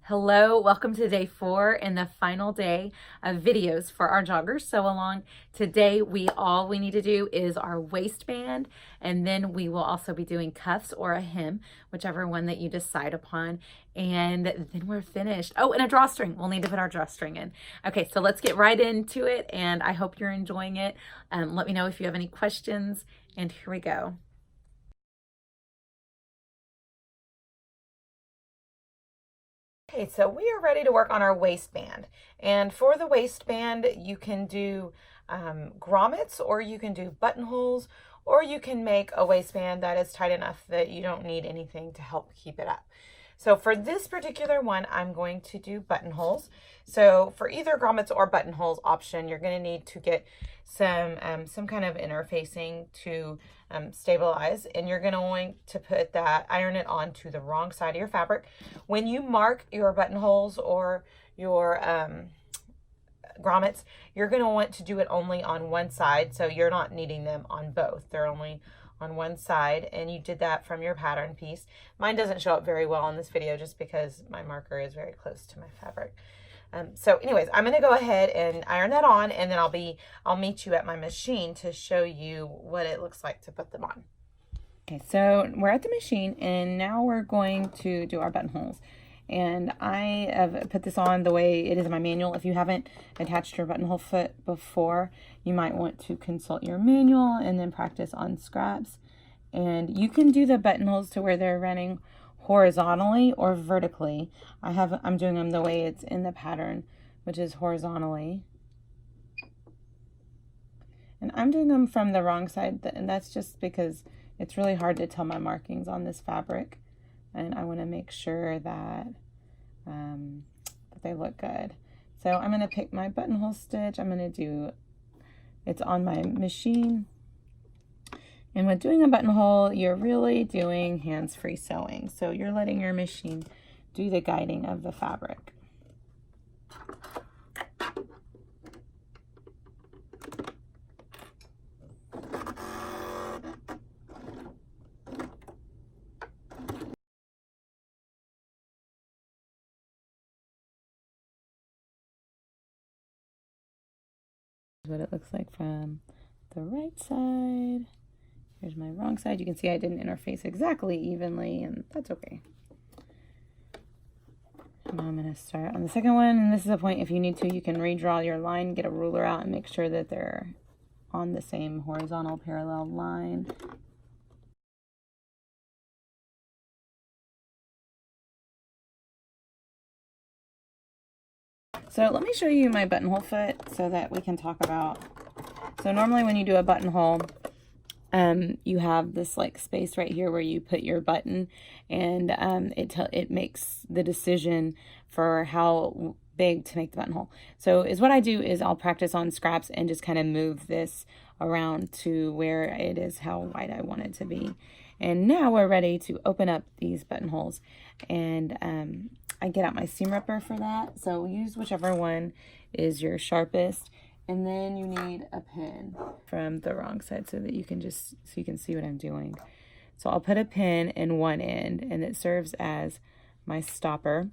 Hello, welcome to day 4 and the final day of videos for our joggers sew along. Today all we need to do is our waistband, and then we will also be doing cuffs or a hem, whichever one that you decide upon, and then we're finished. Oh, and a drawstring. We'll need to put our drawstring in. Okay, so let's get right into it, and I hope you're enjoying it. Let me know if you have any questions, and here we go. Okay, so we are ready to work on our waistband. And for the waistband, you can do grommets, or you can do buttonholes, or you can make a waistband that is tight enough that you don't need anything to help keep it up. So for this particular one, I'm going to do buttonholes. So for either grommets or buttonholes option, you're going to need to get some kind of interfacing to stabilize, and you're going to want to put that, iron it onto the wrong side of your fabric. When you mark your buttonholes or your grommets, you're going to want to do it only on one side, so you're not needing them on both. They're only on one side, and you did that from your pattern piece. Mine doesn't show up very well in this video just because my marker is very close to my fabric. So anyways, I'm going to go ahead and iron that on, and then I'll meet you at my machine to show you what it looks like to put them on. Okay, so we're at the machine, and now we're going to do our buttonholes. And I have put this on the way it is in my manual. If you haven't attached your buttonhole foot before, you might want to consult your manual and then practice on scraps. And you can do the buttonholes to where they're running horizontally or vertically. I'm doing them the way it's in the pattern, which is horizontally. And I'm doing them from the wrong side, and that's just because it's really hard to tell my markings on this fabric, and I want to make sure that they look good. So I'm going to pick my buttonhole stitch. It's on my machine. And with doing a buttonhole, you're really doing hands-free sewing. So you're letting your machine do the guiding of the fabric. What it looks like from the right side. Here's my wrong side. You can see I didn't interface exactly evenly, and that's okay. Now I'm going to start on the second one, and this is a point, if you need to, you can redraw your line, get a ruler out, and make sure that they're on the same horizontal parallel line. So let me show you my buttonhole foot so that we can talk about. So normally when you do a buttonhole, you have this like space right here where you put your button, and it makes the decision for how big to make the buttonhole. So what I do is I'll practice on scraps and just kind of move this around to where it is how wide I want it to be. And now we're ready to open up these buttonholes, and I get out my seam ripper for that. So use whichever one is your sharpest. And then you need a pin from the wrong side so that you can see what I'm doing. So I'll put a pin in one end, and it serves as my stopper.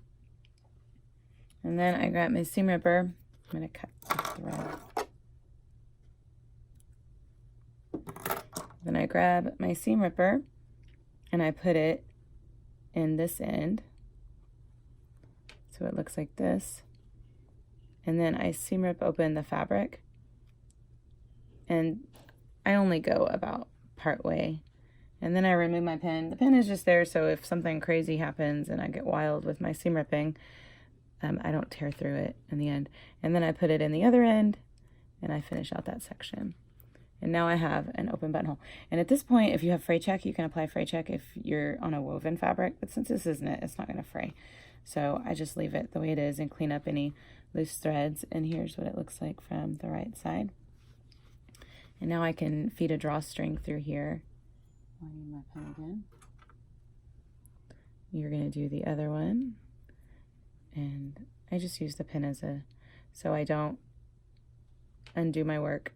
And then I grab my seam ripper. I'm going to cut the thread. Then I grab my seam ripper and I put it in this end. So it looks like this. And then I seam rip open the fabric, and I only go about part way, and then I remove my pin. The pin is just there so if something crazy happens and I get wild with my seam ripping, I don't tear through it in the end. And then I put it in the other end, and I finish out that section. And now I have an open buttonhole. And at this point, if you have fray check, you can apply fray check if you're on a woven fabric, but since this isn't it, it's not going to fray. So I just leave it the way it is and clean up any loose threads. And here's what it looks like from the right side. And now I can feed a drawstring through here. I need my pen again. You're going to do the other one. And I just use the pin so I don't undo my work.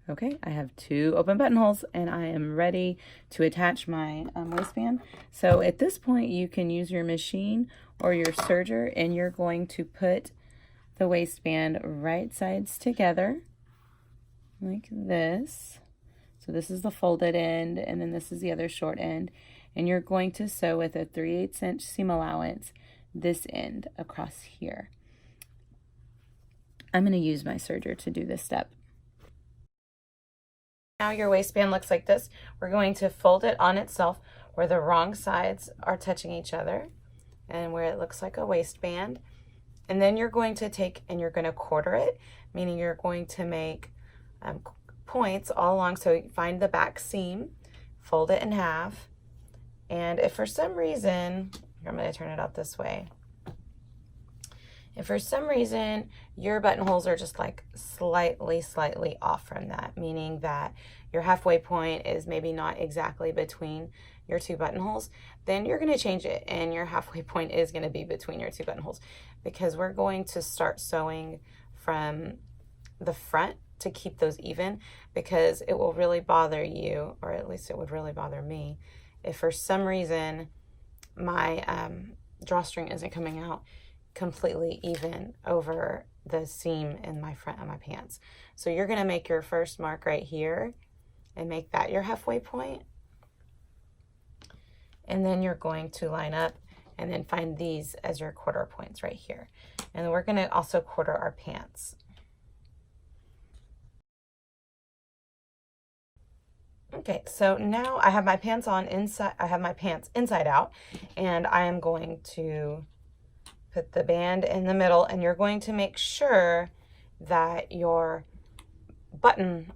Okay, I have 2 open buttonholes and I am ready to attach my waistband. So at this point you can use your machine or your serger, and you're going to put the waistband right sides together like this. So this is the folded end, and then this is the other short end, and you're going to sew with a 3/8 inch seam allowance this end across here. I'm going to use my serger to do this step. Now your waistband looks like this. We're going to fold it on itself where the wrong sides are touching each other and where it looks like a waistband. And then you're going to take and you're going to quarter it, meaning you're going to make points all along. So you find the back seam, fold it in half, and if for some reason, I'm going to turn it out this way. If for some reason your buttonholes are just like slightly off from that, meaning that your halfway point is maybe not exactly between your 2 buttonholes, then you're going to change it and your halfway point is going to be between your 2 buttonholes, because we're going to start sewing from the front to keep those even, because it will really bother you, or at least it would really bother me, if for some reason my drawstring isn't coming out completely even over the seam in my front of my pants. So you're going to make your first mark right here and make that your halfway point. And then you're going to line up and then find these as your quarter points right here. And then we're going to also quarter our pants. Okay, so now I have my pants on inside, I have my pants inside out, and I am going to put the band in the middle, and you're going to make sure that your button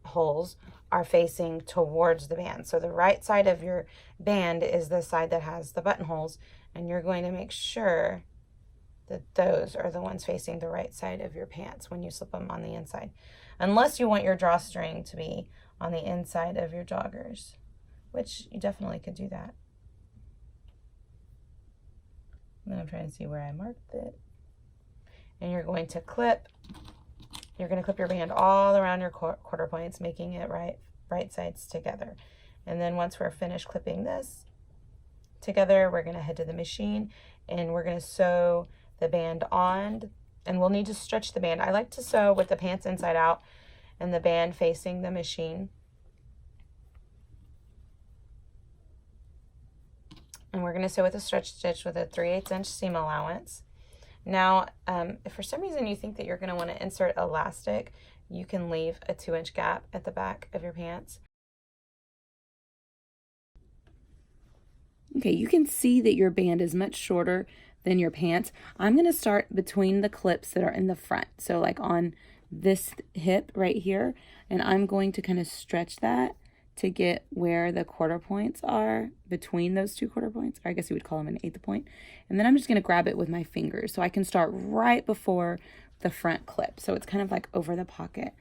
holes are facing towards the band. So the right side of your band is the side that has the buttonholes, and you're going to make sure that those are the ones facing the right side of your pants when you slip them on the inside. Unless you want your drawstring to be on the inside of your joggers, which you definitely could do that. And then I'm trying to see where I marked it. And you're going to clip your band all around your quarter points, making it right sides together. And then once we're finished clipping this together, we're gonna head to the machine and we're gonna sew the band on, and we'll need to stretch the band. I like to sew with the pants inside out and the band facing the machine. And we're gonna sew with a stretch stitch with a 3/8 inch seam allowance. Now, if for some reason you think that you're going to want to insert elastic, you can leave a 2-inch gap at the back of your pants. Okay, you can see that your band is much shorter than your pants. I'm going to start between the clips that are in the front, so like on this hip right here, and I'm going to kind of stretch that to get where the quarter points are between those 2 quarter points. Or I guess you would call them an 1/8 point. And then I'm just going to grab it with my fingers so I can start right before the front clip. So it's kind of like over the pocket.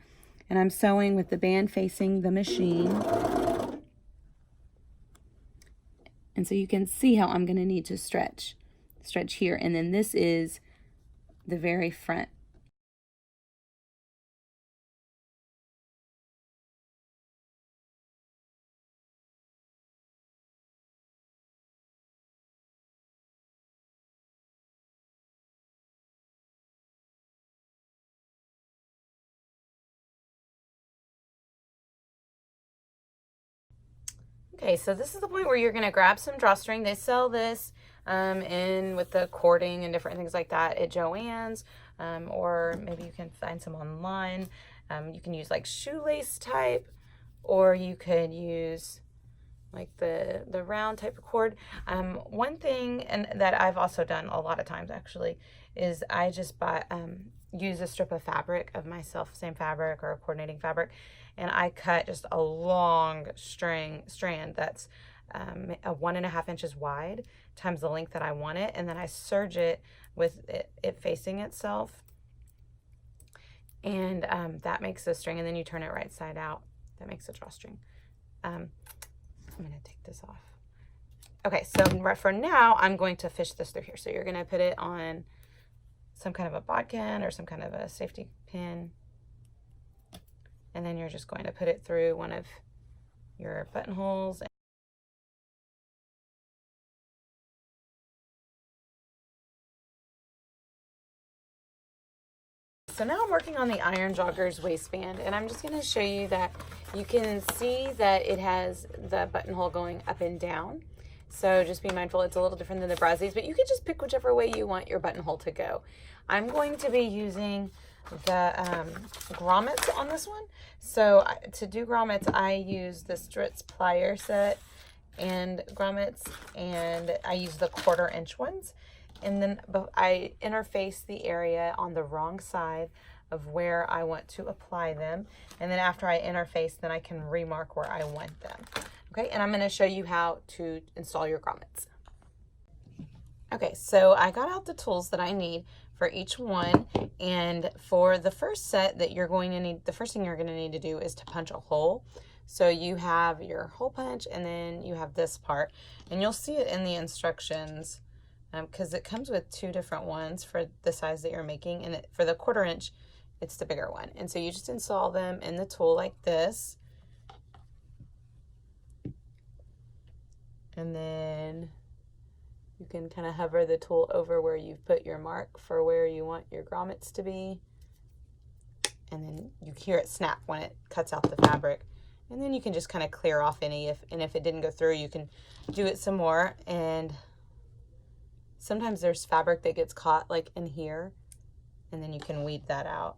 And I'm sewing with the band facing the machine. And so you can see how I'm going to need to stretch here. And then this is the very front. Okay, so this is the point where you're going to grab some drawstring. They sell this in with the cording and different things like that at Joann's, or maybe you can find some online. You can use like shoelace type, or you could use like the round type of cord. One thing, and that I've also done a lot of times actually, is I just use a strip of fabric of myself, same fabric or a coordinating fabric, and I cut just a long strand that's 1.5 inches wide times the length that I want it, and then I serge it with it facing itself, and that makes a string, and then you turn it right side out. That makes a drawstring. I'm going to take this off. Okay, so for now, I'm going to fish this through here. So you're going to put it on some kind of a bodkin or some kind of a safety pin. and then you're just going to put it through one of your buttonholes. So now I'm working on the Iron Joggers waistband, and I'm just going to show you that you can see that it has the buttonhole going up and down. So just be mindful, it's a little different than the Brassies, but you can just pick whichever way you want your buttonhole to go. I'm going to be using the grommets on this one. So to do grommets, I use the Stritz plier set and grommets, and I use the 1/4 inch ones. And then I interface the area on the wrong side of where I want to apply them. And then after I interface, then I can remark where I want them. Okay, and I'm going to show you how to install your grommets. Okay, so I got out the tools that I need for each one. And for the first set that you're going to need, the first thing you're going to need to do is to punch a hole. So you have your hole punch, and then you have this part. And you'll see it in the instructions, because it comes with 2 different ones for the size that you're making, and for the 1/4 inch, it's the bigger one. And so you just install them in the tool like this, and then you can kind of hover the tool over where you've put your mark for where you want your grommets to be, and then you hear it snap when it cuts out the fabric. And then you can just kind of clear off any, if it didn't go through, you can do it some more. And sometimes there's fabric that gets caught like in here, and then you can weed that out.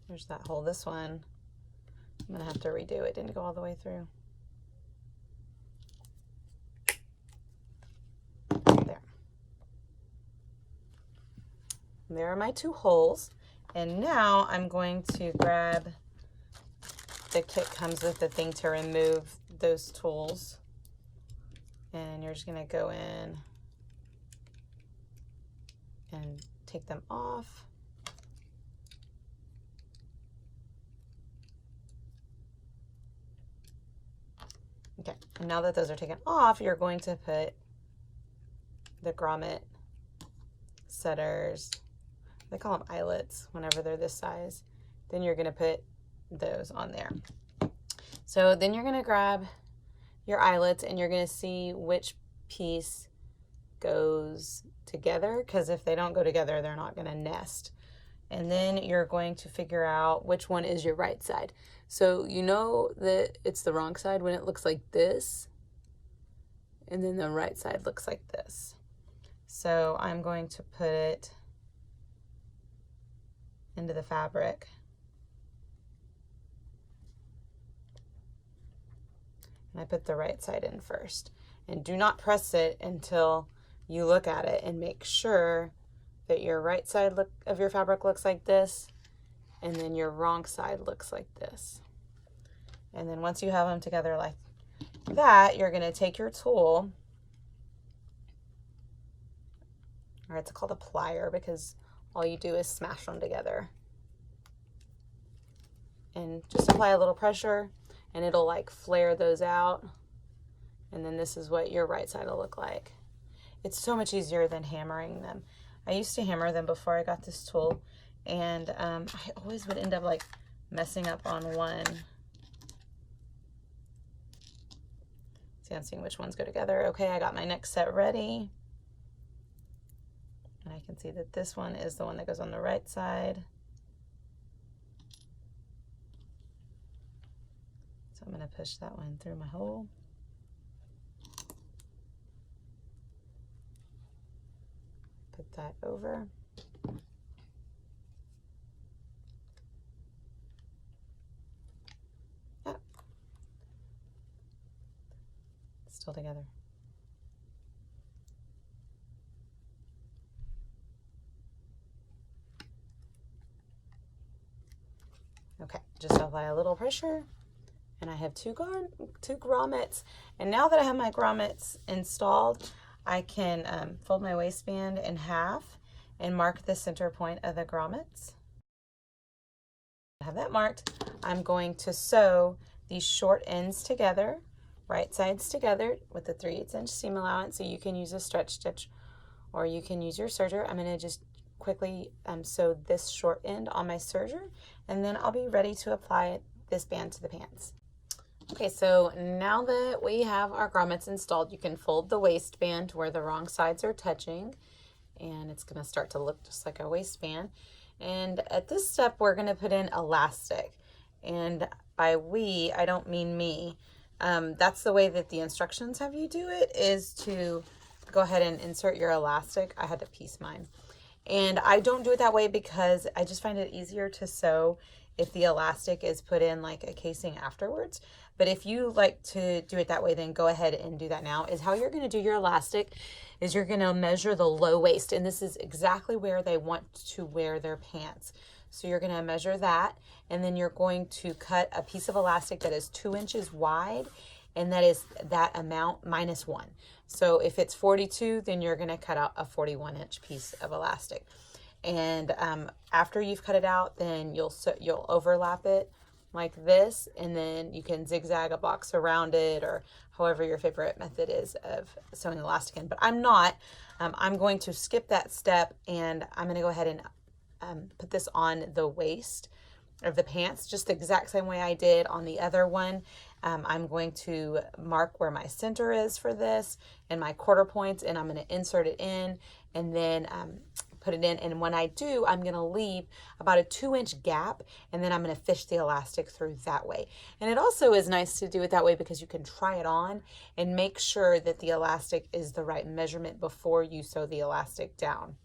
There's that hole. This one, I'm gonna have to redo. It didn't go all the way through. There. And there are my 2 holes. And now I'm going to grab, the kit comes with the thing to remove those tools. And you're just gonna go in and take them off. Okay, and now that those are taken off, you're going to put the grommet setters, they call them eyelets whenever they're this size. Then you're going to put those on there. So then you're going to grab your eyelets, and you're going to see which piece goes together, because if they don't go together, they're not going to nest. And then you're going to figure out which one is your right side. So you know that it's the wrong side when it looks like this, and then the right side looks like this. So I'm going to put it into the fabric. And I put the right side in first. And do not press it until you look at it and make sure that your right side of your fabric looks like this, and then your wrong side looks like this. And then once you have them together like that, you're going to take your tool, or it's called a plier because all you do is smash them together. And just apply a little pressure, and it'll like flare those out. And then this is what your right side will look like. It's so much easier than hammering them. I used to hammer them before I got this tool, and I always would end up like messing up on one. See, I'm seeing which ones go together. Okay, I got my next set ready. And I can see that this one is the one that goes on the right side. So I'm going to push that one through my hole. Put that over. Yep. Still together. Okay, just apply a little pressure, and I have two grommets. And now that I have my grommets installed, I can fold my waistband in half and mark the center point of the grommets. I have that marked. I'm going to sew these short ends together right sides together with the 3/8 inch seam allowance. So you can use a stretch stitch or you can use your serger. I'm going to just quickly sew this short end on my serger, and then I'll be ready to apply this band to the pants. Okay, so now that we have our grommets installed, you can fold the waistband to where the wrong sides are touching, and it's going to start to look just like a waistband. And at this step, we're going to put in elastic. And by we, I don't mean me. That's the way that the instructions have you do it, is to go ahead and insert your elastic. I had to piece mine. And I don't do it that way because I just find it easier to sew if the elastic is put in like a casing afterwards. But if you like to do it that way, then go ahead and do that now. Is how you're going to do your elastic is you're going to measure the low waist. And this is exactly where they want to wear their pants. So you're going to measure that, and then you're going to cut a piece of elastic that is 2 inches wide, and that is that amount -1. So if it's 42, then you're going to cut out a 41-inch piece of elastic. And after you've cut it out, then you'll overlap it like this, and then you can zigzag a box around it, or however your favorite method is of sewing elastic in. But I'm not. I'm going to skip that step, and I'm going to go ahead and put this on the waist of the pants, just the exact same way I did on the other one. I'm going to mark where my center is for this and my quarter points, and I'm going to insert it in, and then put it in. And when I do, I'm going to leave about a 2-inch gap, and then I'm going to fish the elastic through that way. And it also is nice to do it that way because you can try it on and make sure that the elastic is the right measurement before you sew the elastic down.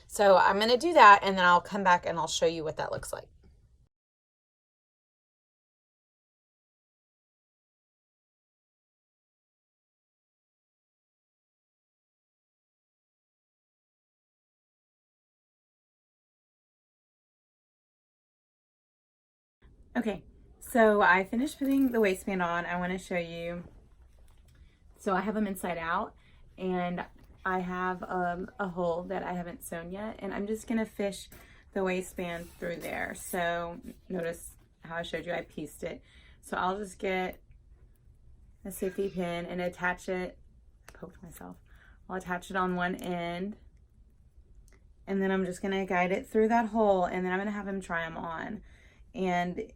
So I'm going to do that, and then I'll come back and I'll show you what that looks like. Okay, so I finished putting the waistband on. I want to show you. So I have them inside out, and I have a hole that I haven't sewn yet, and I'm just going to fish the waistband through there. So notice how I showed you I pieced it. So I'll just get a safety pin and attach it. I poked myself. I'll attach it on one end, and then I'm just going to guide it through that hole, and then I'm going to have him try them on. And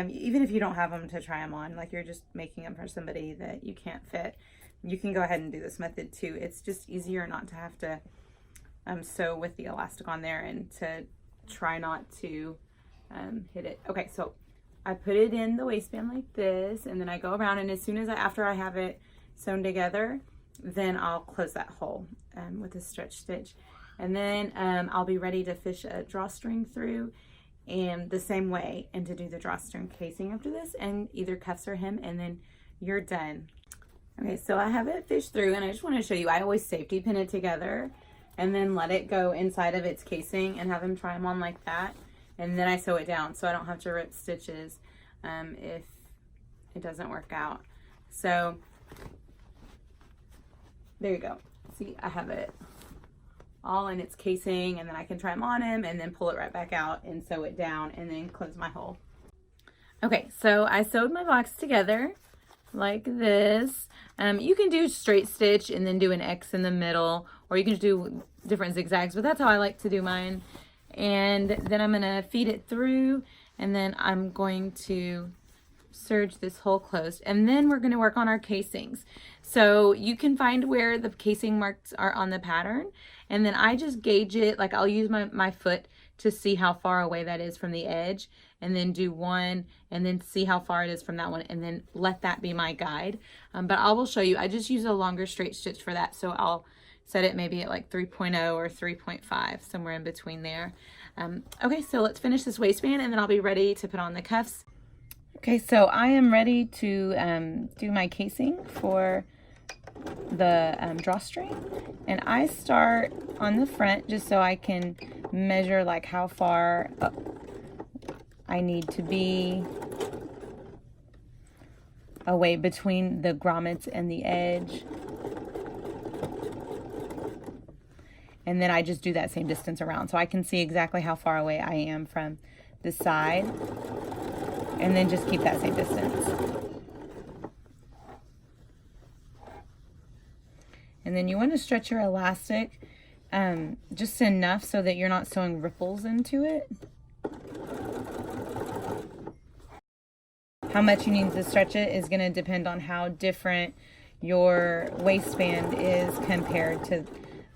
even if you don't have them to try them on, like you're just making them for somebody that you can't fit, you can go ahead and do this method too. It's just easier not to have to sew with the elastic on there, and to try not to hit it. Okay, so I put it in the waistband like this, and then I go around, and as soon as after I have it sewn together, then I'll close that hole with a stretch stitch, and then I'll be ready to fish a drawstring through, and the same way, and to do the drawstring casing after this, and either cuffs or hem, and then you're done. Okay, so I have it fished through, and I just want to show you, I always safety pin it together and then let it go inside of its casing and have him try them on like that, and then I sew it down so I don't have to rip stitches if it doesn't work out. So there you go. See, I have it all in its casing, and then I can try them on him and then pull it right back out and sew it down and then close my hole. Okay, so I sewed my box together like this. You can do straight stitch and then do an X in the middle, or you can just do different zigzags, but that's how I like to do mine. And then I'm gonna feed it through, and then I'm going to serge this hole closed, and then we're going to work on our casings. So you can find where the casing marks are on the pattern, and then I just gauge it, like I'll use my foot to see how far away that is from the edge, and then do one, and then see how far it is from that one, and then let that be my guide. But I will show you, I just use a longer straight stitch for that, so I'll set it maybe at like 3.0 or 3.5, somewhere in between there. Okay, so let's finish this waistband, and then I'll be ready to put on the cuffs. Okay, so I am ready to do my casing for the drawstring, and I start on the front just so I can measure like how far up I need to be away between the grommets and the edge. And then I just do that same distance around so I can see exactly how far away I am from the side, and then just keep that same distance. And then you want to stretch your elastic just enough so that you're not sewing ripples into it. How much you need to stretch it is going to depend on how different your waistband is compared to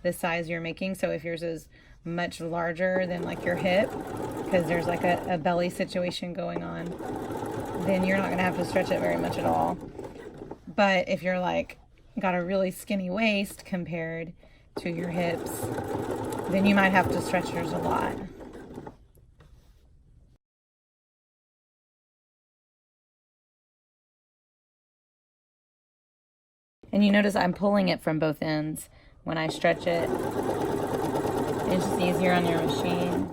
the size you're making. So if yours is much larger than like your hip, because there's like a belly situation going on, then you're not going to have to stretch it very much at all. But if you're like got a really skinny waist compared to your hips, then you might have to stretch yours a lot. And you notice I'm pulling it from both ends when I stretch it. It's just easier on your machine.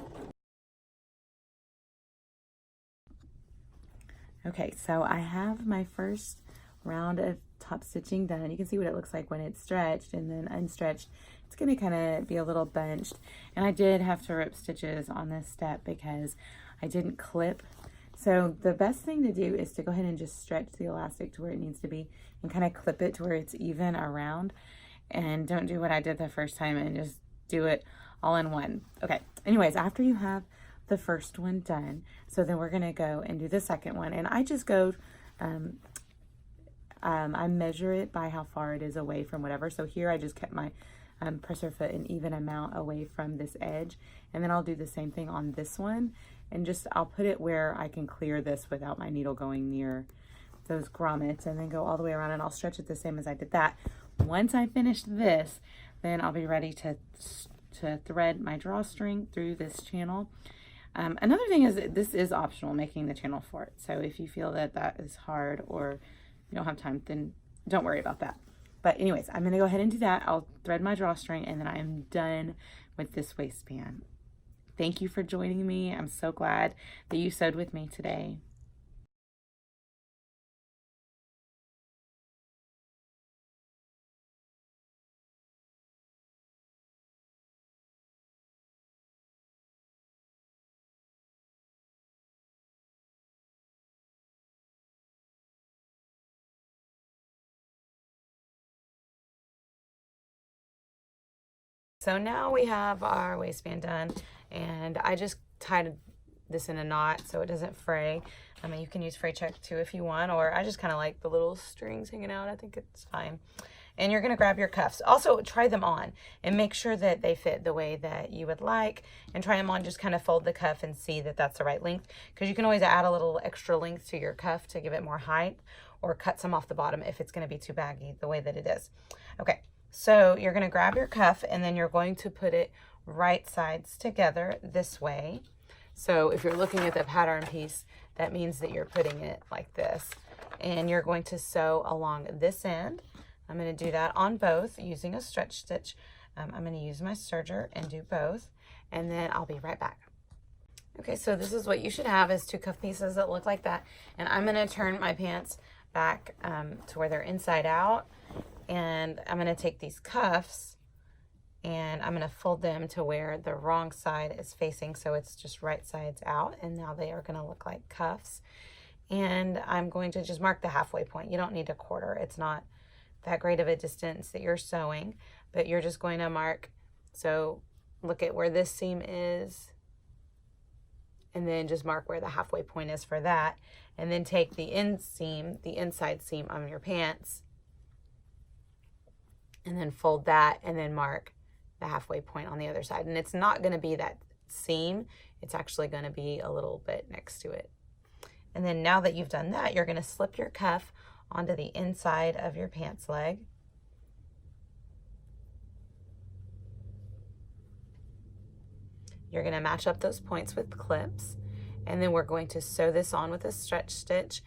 Okay, so I have my first round of top stitching done. You can see what it looks like when it's stretched, and then unstretched it's going to kind of be a little bunched. And I did have to rip stitches on this step because I didn't clip. So the best thing to do is to go ahead and just stretch the elastic to where it needs to be and kind of clip it to where it's even around, and don't do what I did the first time and just do it all in one. Okay, anyways, after you have the first one done, so then we're gonna go and do the second one, and I just go I measure it by how far it is away from whatever. So here I just kept my presser foot an even amount away from this edge, and then I'll do the same thing on this one, and just I'll put it where I can clear this without my needle going near those grommets, and then go all the way around, and I'll stretch it the same as I did that. Once I finish this, then I'll be ready to thread my drawstring through this channel. Another thing is that this is optional, making the channel for it. So if you feel that that is hard or you don't have time, then don't worry about that. But anyways, I'm gonna go ahead and do that. I'll thread my drawstring, and then I am done with this waistband. Thank you for joining me. I'm so glad that you sewed with me today. So now we have our waistband done, and I just tied this in a knot so it doesn't fray. I mean, you can use fray check too if you want, or I just kind of like the little strings hanging out. I think it's fine. And you're gonna grab your cuffs. Also, try them on and make sure that they fit the way that you would like, and try them on. Just kind of fold the cuff and see that that's the right length, because you can always add a little extra length to your cuff to give it more height, or cut some off the bottom if it's gonna be too baggy the way that it is. Okay. So you're going to grab your cuff, and then you're going to put it right sides together this way. So if you're looking at the pattern piece, that means that you're putting it like this. And you're going to sew along this end. I'm going to do that on both using a stretch stitch. I'm going to use my serger and do both, and then I'll be right back. Okay, so this is what you should have, is two cuff pieces that look like that. And I'm going to turn my pants back to where they're inside out. And I'm going to take these cuffs and I'm going to fold them to where the wrong side is facing, so it's just right sides out, and now they are going to look like cuffs. And I'm going to just mark the halfway point. You don't need a quarter. It's not that great of a distance that you're sewing, but you're just going to mark. So look at where this seam is, and then just mark where the halfway point is for that, and then take the inseam, the inside seam on your pants, and then fold that, and then mark the halfway point on the other side. And it's not going to be that seam, it's actually going to be a little bit next to it. And then now that you've done that, you're going to slip your cuff onto the inside of your pants leg. You're going to match up those points with clips, and then we're going to sew this on with a stretch stitch,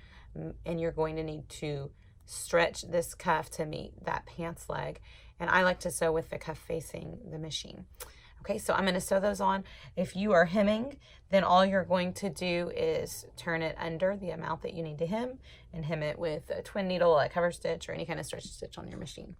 and you're going to need to stretch this cuff to meet that pants leg, and I like to sew with the cuff facing the machine. Okay, so I'm going to sew those on. If you are hemming, then all you're going to do is turn it under the amount that you need to hem, and hem it with a twin needle, a cover stitch, or any kind of stretch stitch on your machine.